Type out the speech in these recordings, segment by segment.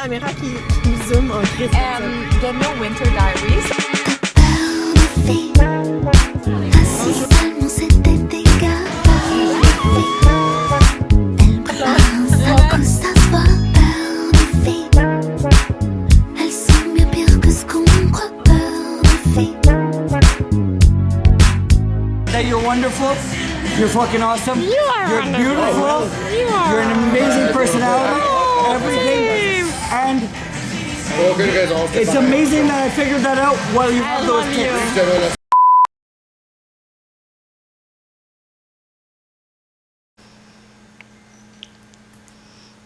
caméra qui zoome en crise. The No Winter Diaries. That you're wonderful, you're fucking awesome, you're beautiful, you're an amazing personality, everything, and it's amazing that I figured that out while you have those tickets.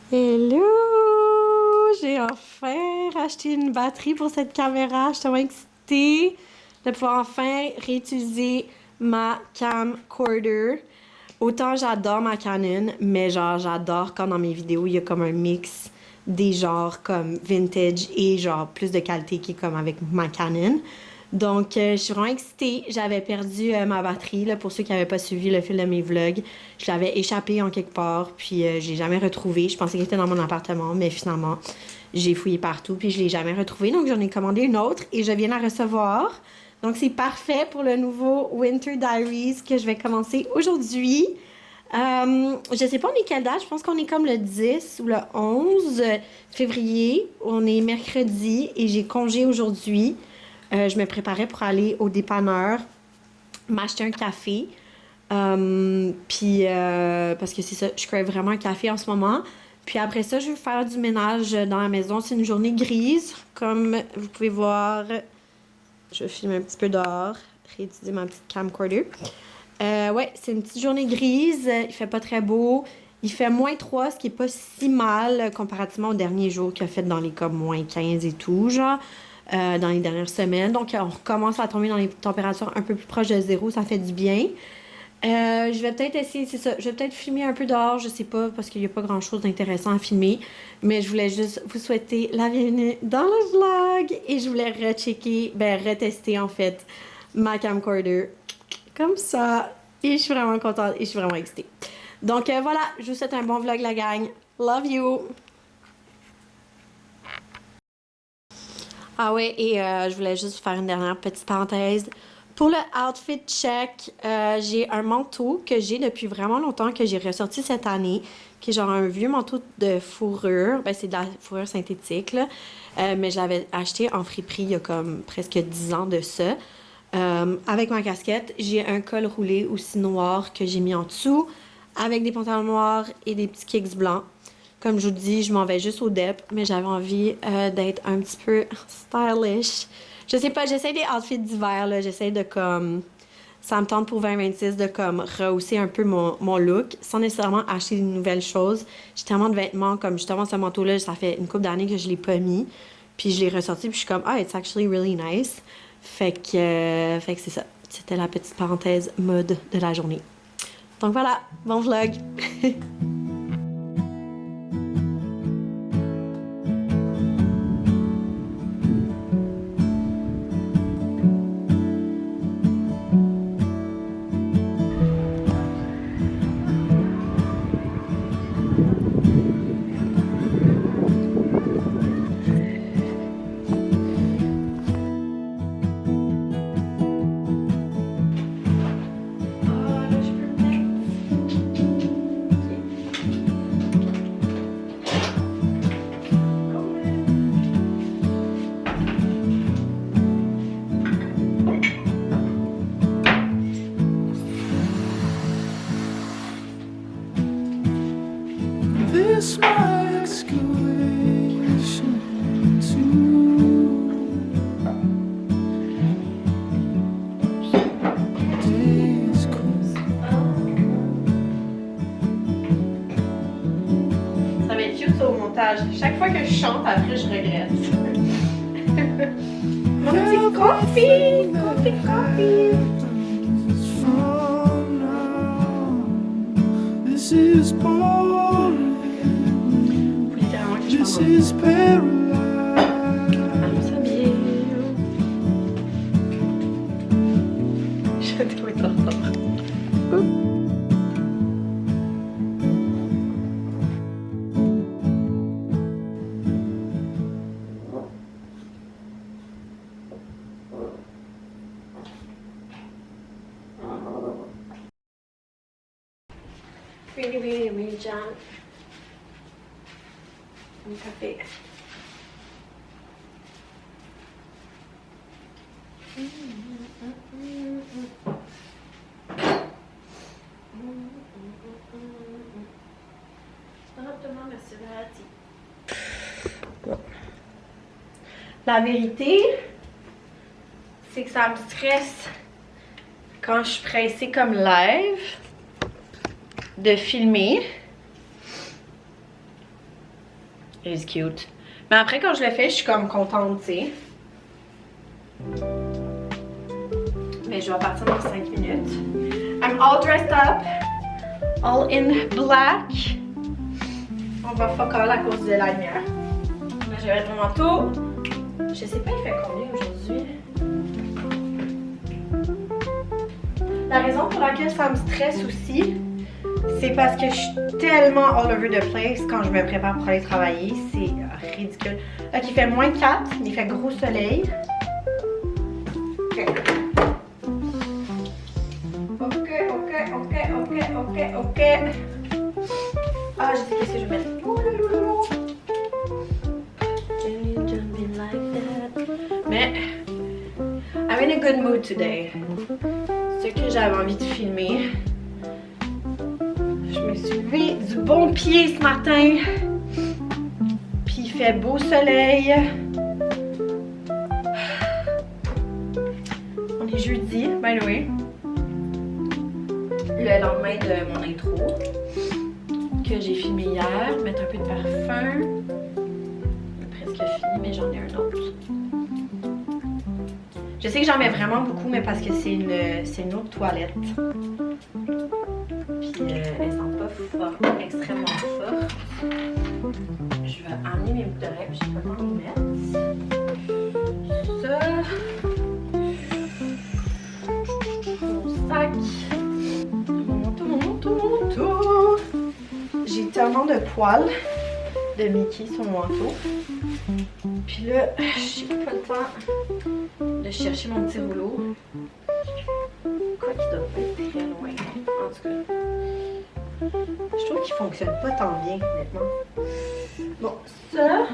Hello! J'ai enfin racheté une batterie pour cette caméra. Je suis tellement excitée de pouvoir enfin réutiliser ma camcorder. Autant j'adore ma Canon, mais genre j'adore quand dans mes vidéos il y a comme un mix des genres comme vintage et genre plus de qualité qui est comme avec ma Canon. Donc je suis vraiment excitée. J'avais perdu ma batterie là, pour ceux qui n'avaient pas suivi le fil de mes vlogs. Je l'avais échappée en quelque part puis je l'ai jamais retrouvée. Je pensais qu'elle était dans mon appartement, mais finalement j'ai fouillé partout puis je l'ai jamais retrouvée. Donc j'en ai commandé une autre et je viens la recevoir. Donc c'est parfait pour le nouveau Winter Diaries que je vais commencer aujourd'hui. Je sais pas on est quelle date, je pense qu'on est comme le 10 ou le 11 février. On est mercredi et j'ai congé aujourd'hui. Je me préparais pour aller au dépanneur m'acheter un café. Puis parce que c'est ça, je crée vraiment un café en ce moment. Puis après ça, je vais faire du ménage dans la maison. C'est une journée grise, comme vous pouvez voir. Je vais filmer un petit peu dehors, réutiliser ma petite camcorder. Ouais, c'est une petite journée grise, il fait pas très beau. Il fait -3, ce qui est pas si mal comparativement aux derniers jours qu'il a fait dans les comme -15 et tout, genre, dans les dernières semaines. Donc, on recommence à tomber dans les températures un peu plus proches de 0, ça fait du bien. Je vais peut-être essayer, c'est ça, je vais peut-être filmer un peu dehors, je sais pas, parce qu'il y a pas grand-chose d'intéressant à filmer. Mais je voulais juste vous souhaiter la bienvenue dans le vlog. Et je voulais retester en fait ma camcorder. Comme ça. Et je suis vraiment contente et je suis vraiment excitée. Donc voilà, je vous souhaite un bon vlog la gang. Love you! Ah ouais, et je voulais juste faire une dernière petite parenthèse. Pour le outfit check, j'ai un manteau que j'ai depuis vraiment longtemps, que j'ai ressorti cette année, qui est genre un vieux manteau de fourrure. Ben, c'est de la fourrure synthétique, là. Mais je l'avais acheté en friperie il y a comme presque 10 ans de ça. Avec ma casquette, j'ai un col roulé aussi noir que j'ai mis en dessous, avec des pantalons noirs et des petits kicks blancs. Comme je vous dis, je m'en vais juste au dep, mais j'avais envie d'être un petit peu stylish. Je sais pas, j'essaie des outfits d'hiver, là. J'essaie de comme... Ça me tente pour 2026 de comme rehausser un peu mon look, sans nécessairement acheter de nouvelles choses. J'ai tellement de vêtements, comme justement ce manteau-là, ça fait une couple d'années que je l'ai pas mis. Puis je l'ai ressorti, puis je suis comme, ah, it's actually really nice. Fait que c'est ça. C'était la petite parenthèse mode de la journée. Donc voilà, bon vlog! This my excavation to days cool. Ça va être cute ça au montage. Chaque fois que je chante, après je regrette. Mon petit coffee! Coffee, coffee! This is boring. This is paradise. Allons s'habiller. Je dois être en retard. Really, John. Un café. La vérité, c'est que ça me stresse quand je suis pressée comme live de filmer. It's cute. Mais après, quand je le fais, je suis comme contente, tu sais. Mais je vais partir dans 5 minutes. I'm all dressed up. All in black. On va fuck all à cause de la lumière. Là, je vais mettre mon manteau. Je sais pas, il fait combien aujourd'hui? La raison pour laquelle ça me stresse aussi, c'est parce que je suis tellement all over the place quand je me prépare pour aller travailler. C'est ridicule. Là, il fait moins 4, mais il fait gros soleil. Ok. Ah, je sais qu'est-ce que je vais mettre. Mais, I'm in a good mood today. Ce que j'avais envie de filmer. Je me suis levée du bon pied ce matin. Puis il fait beau soleil. On est jeudi, by the way. Le lendemain de mon intro que j'ai filmé hier. Mettre un peu de parfum. Presque fini, mais j'en ai un autre. Je sais que j'en mets vraiment beaucoup, mais parce que c'est une autre toilette. Puis elles sont pas fortes, extrêmement fortes. Je vais amener mes boucles d'oreilles, puis je sais pas comment les mettre. Ça. Mon sac. Mon manteau. J'ai tellement de poils de Mickey sur mon manteau. Puis là, j'ai pas le temps de chercher mon petit rouleau. Quoi qu'il doit pas être très loin. En tout cas, je trouve qu'il fonctionne pas tant bien, honnêtement. Bon, ça,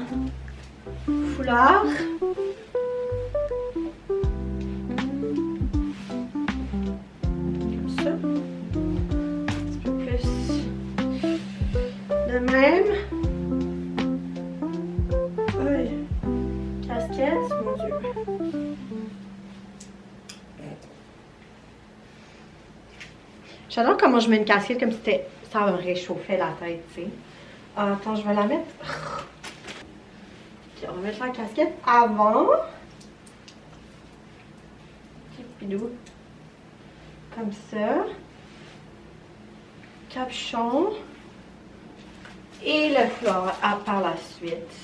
foulard. Comme ça. Un petit peu plus de même. Casquette, mon Dieu. J'adore comment je mets une casquette comme si ça me réchauffait la tête, tu sais. Attends, je vais la mettre. Okay, on va mettre la casquette avant. Pidou. Comme ça. Capuchon. Et le foulard par la suite.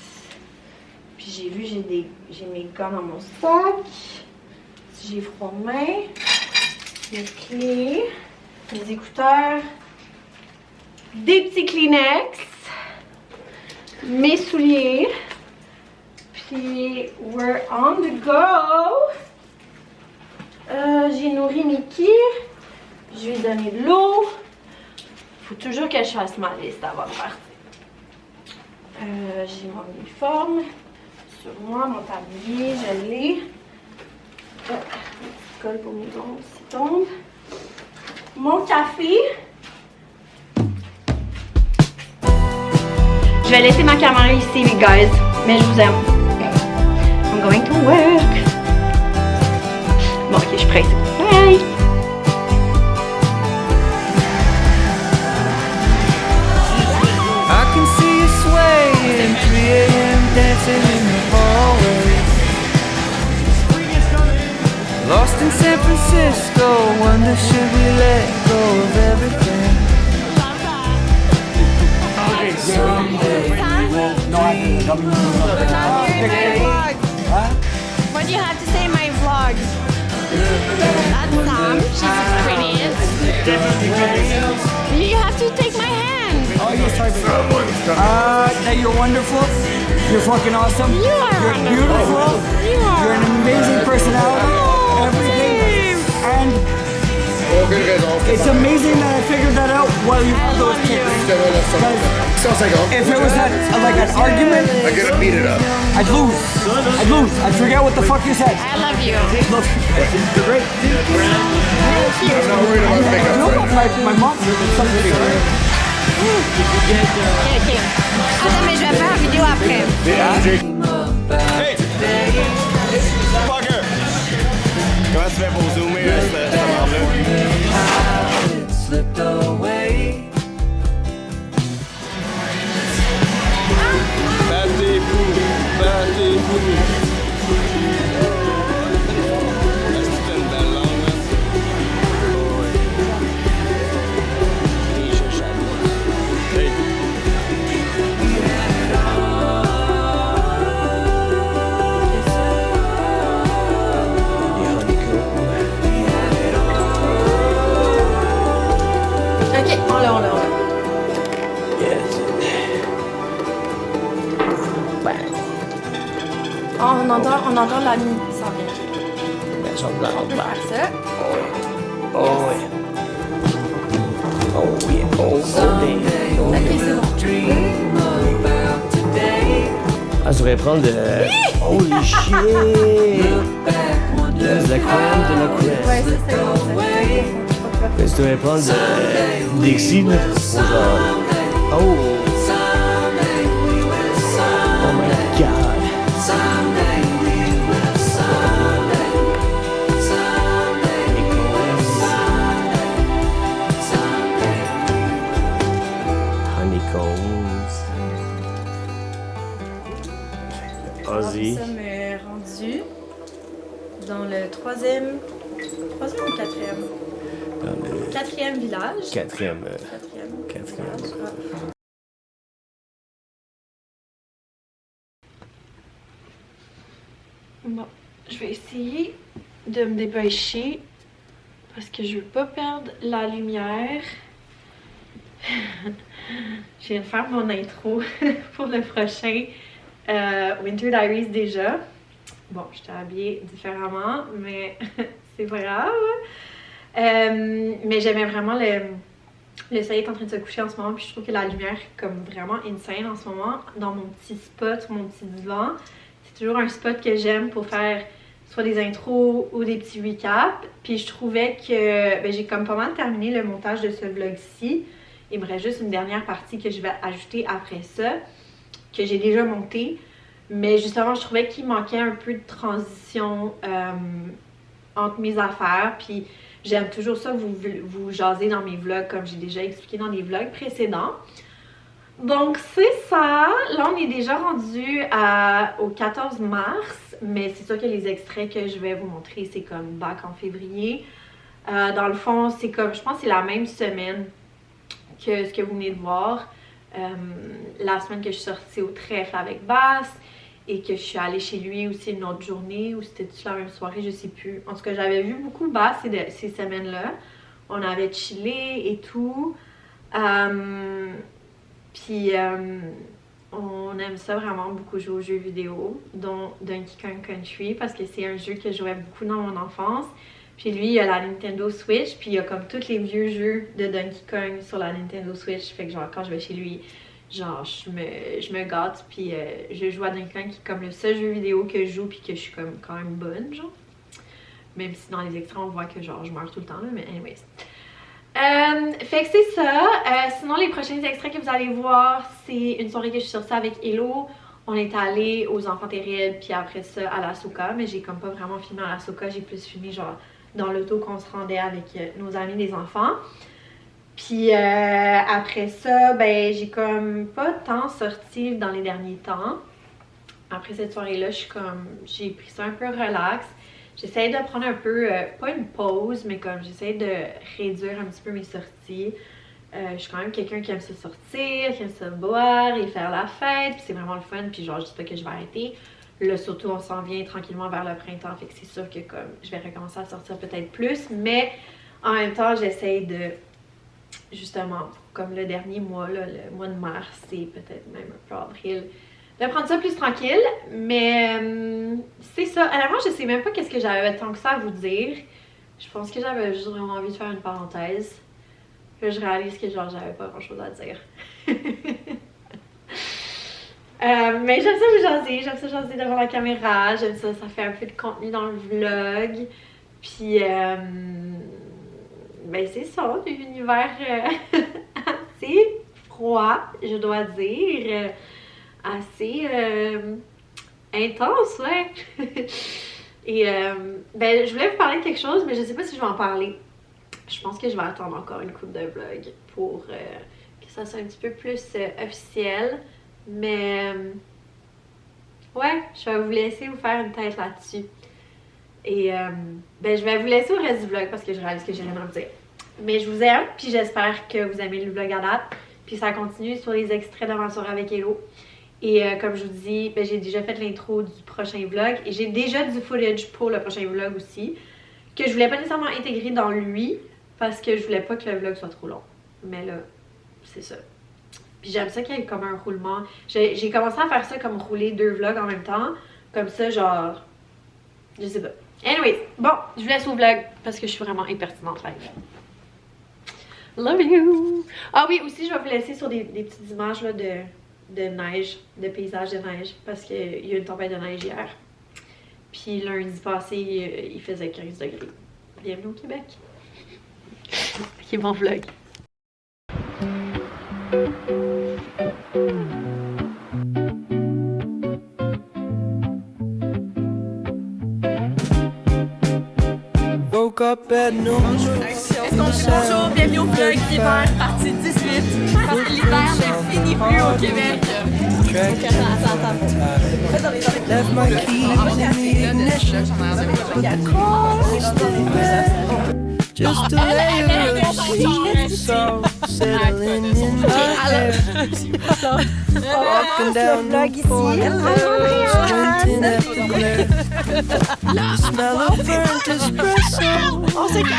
Puis j'ai vu, j'ai mes gants dans mon sac. Si j'ai froid de main. Mes clés. Mes écouteurs. Des petits Kleenex. Mes souliers. Puis we're on the go. J'ai nourri Mickey. Je lui ai donné de l'eau. Faut toujours que je fasse ma liste avant de partir. J'ai mon uniforme sur moi, mon tablier, je l'ai. Colle pour mes ongles s'ils tombent. Mon café. Je vais laisser ma caméra ici, les guys, mais je vous aime. I'm going to work. Bon, ok, je suis prête. Bye! I can see you swaying, 3 a.m. dancing in the hallway. Lost in San Francisco, wonder should we let go of everything? What do you have to say in my vlog? That's Sam. She's the prettiest. You have to take my hand. Oh, you're sorry. That you're wonderful. You're fucking awesome. You are You're wonderful. beautiful. You are. You're an amazing personality. Oh, Everything. babe. And Aucune raison. It's amazing that I figured that out while you have those tickets. If it was like an argument, I'm gonna beat it up. I'd lose. I'd forget what the fuck you said. I love you. You're great. I'm not worried about pickup. No, my mom's something to do. Ok. Attends, mais je vais faire une vidéo après. Hey! Fucker! Comment tu fais pour zoomer cette merde-là? Slipped away. Battez-vous! C'est une belle langue, man. Hey! Ok, on l'a. On entend la nuit s'en vient. On peut faire ça. Ok, c'est bon. Dream about today. Ah, je devrais prendre de... Holy shit! De la crème, de la crème. Ouais, ça c'est bon. Mais je devrais prendre de... Dixie, là. Pour genre... Oh! Oh my god! Honeycombs. Ozzy. Nous sommes rendus dans le troisième ou quatrième? Dans le Quatrième village. quatrième. Quatrième village. Bon, je vais essayer de me dépêcher parce que je veux pas perdre la lumière. Je viens de faire mon intro pour le prochain Winter Diaries déjà. Bon, je t'ai habillée différemment, mais c'est pas grave. Mais j'aimais vraiment le soleil est en train de se coucher en ce moment, puis je trouve que la lumière est comme vraiment insane en ce moment. Dans mon petit spot, mon petit divan, c'est toujours un spot que j'aime pour faire soit des intros ou des petits recaps. Puis je trouvais que j'ai comme pas mal terminé le montage de ce vlog-ci. Il me reste juste une dernière partie que je vais ajouter après ça, que j'ai déjà montée. Mais justement, je trouvais qu'il manquait un peu de transition entre mes affaires. Puis j'aime toujours ça, vous jaser dans mes vlogs, comme j'ai déjà expliqué dans les vlogs précédents. Donc c'est ça. Là, on est déjà rendu au 14 mars. Mais c'est sûr que les extraits que je vais vous montrer, c'est comme back en février. Dans le fond, c'est comme, je pense que c'est la même semaine que ce que vous venez de voir. La semaine que je suis sortie au trèfle avec Bass et que je suis allée chez lui aussi une autre journée, ou c'était-tu la même soirée, je sais plus. En tout cas, j'avais vu beaucoup Bass ces semaines-là. On avait chillé et tout. Puis on aime ça vraiment beaucoup jouer aux jeux vidéo, dont Donkey Kong Country, parce que c'est un jeu que je jouais beaucoup dans mon enfance. Puis lui, il a la Nintendo Switch, puis il y a comme tous les vieux jeux de Donkey Kong sur la Nintendo Switch. Fait que genre, quand je vais chez lui, genre, je me gâte, puis je joue à Donkey Kong, qui est comme le seul jeu vidéo que je joue, puis que je suis comme quand même bonne, genre. Même si dans les extraits, on voit que genre, je meurs tout le temps, là, mais anyways. Fait que c'est ça. Sinon, les prochains extraits que vous allez voir, c'est une soirée que je suis sortie avec Hello. On est allé aux Enfants Terribles, puis après ça à la Soca, mais j'ai comme pas vraiment filmé à la Soca, j'ai plus filmé genre dans l'auto qu'on se rendait avec nos amis des enfants. Puis après ça, ben j'ai comme pas tant sorti dans les derniers temps. Après cette soirée-là, j'ai pris ça un peu relax. J'essaie de prendre un peu, pas une pause, mais comme j'essaie de réduire un petit peu mes sorties. Je suis quand même quelqu'un qui aime se sortir, qui aime se boire et faire la fête, puis c'est vraiment le fun, puis genre je dis pas que je vais arrêter. Là surtout on s'en vient tranquillement vers le printemps, fait que c'est sûr que comme je vais recommencer à sortir peut-être plus, mais en même temps j'essaie de, justement, comme le dernier mois, là, le mois de mars et peut-être même un peu avril, de prendre ça plus tranquille, mais c'est ça. Honnêtement, je sais même pas qu'est-ce que j'avais tant que ça à vous dire. Je pense que j'avais juste vraiment envie de faire une parenthèse. Là, je réalise que genre j'avais pas grand chose à dire. Mais j'aime ça vous j'aime ça jaser devant la caméra, j'aime ça, ça fait un peu de contenu dans le vlog. Puis ben c'est ça, un univers assez froid, je dois dire, assez intense, ouais. Et ben je voulais vous parler de quelque chose, mais je sais pas si je vais en parler. Je pense que je vais attendre encore une couple de vlogs pour que ça soit un petit peu plus officiel. Mais ouais, je vais vous laisser vous faire une tête là-dessus. Et ben je vais vous laisser au reste du vlog parce que je réalise que j'ai rien à vous dire. Mais je vous aime, puis j'espère que vous aimez le vlog à date. Puis ça continue sur les extraits d'aventure avec Hello. Et comme je vous dis, ben, j'ai déjà fait l'intro du prochain vlog. Et j'ai déjà du footage pour le prochain vlog aussi. Que je voulais pas nécessairement intégrer dans lui. Parce que je voulais pas que le vlog soit trop long. Mais là, c'est ça. Puis j'aime ça qu'il y ait comme un roulement. J'ai commencé à faire ça comme rouler 2 vlogs en même temps. Comme ça, genre... Je sais pas. Anyways, bon, je vous laisse au vlog. Parce que je suis vraiment impertinente live. Love you! Ah oui, aussi, je vais vous laisser sur des petites images là, de neige, de paysage de neige. Parce qu'il y a eu une tempête de neige hier. Puis lundi passé, il faisait 15 degrés. Bienvenue au Québec! Ok, bon vlog. Woke up at noon. Est-ce qu'on dit bonjour, bienvenue au vlog d'hiver, partie 18. Parce que l'hiver ne finit plus au Québec. Left my keys in the ignition. Put the car in the bed. Just a layer of sea salt settling in my hair. Walking down the corridor, squinting at the glare. The smell of burnt espresso, sage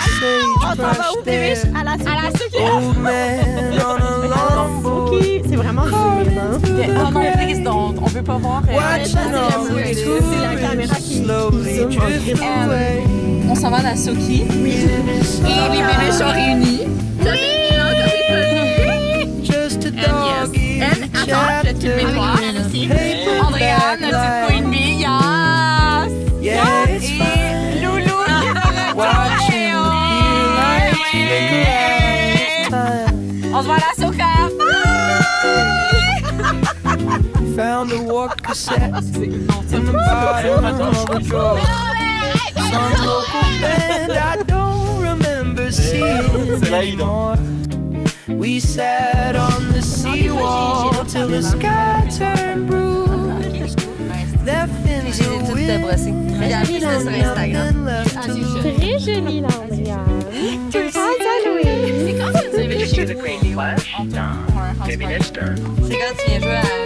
brush there. Old man on a longboard. C'est vraiment Entreprise dont on veut pas voir. Watching all the tourists slowly drift away. On s'en va à la Soki. Et les bébés sont réunis. Just a dog eating Attends, je vais te filmer toi. Andrea, notre petite queen bee. Yes! Yeah, it's Et fine. Loulou qui est dans le Watching the lights time. On se voit à la Soka. Found a warped cassette in the bottom of a drawer. Some local band I don't remember seeing anymore. We sat on the seawall till the sky turned bruised. Left in the wind, nothing left to lose. très jolie là, Andrea. Tu le sens, ça, Louis? C'est quand tu viens jouer à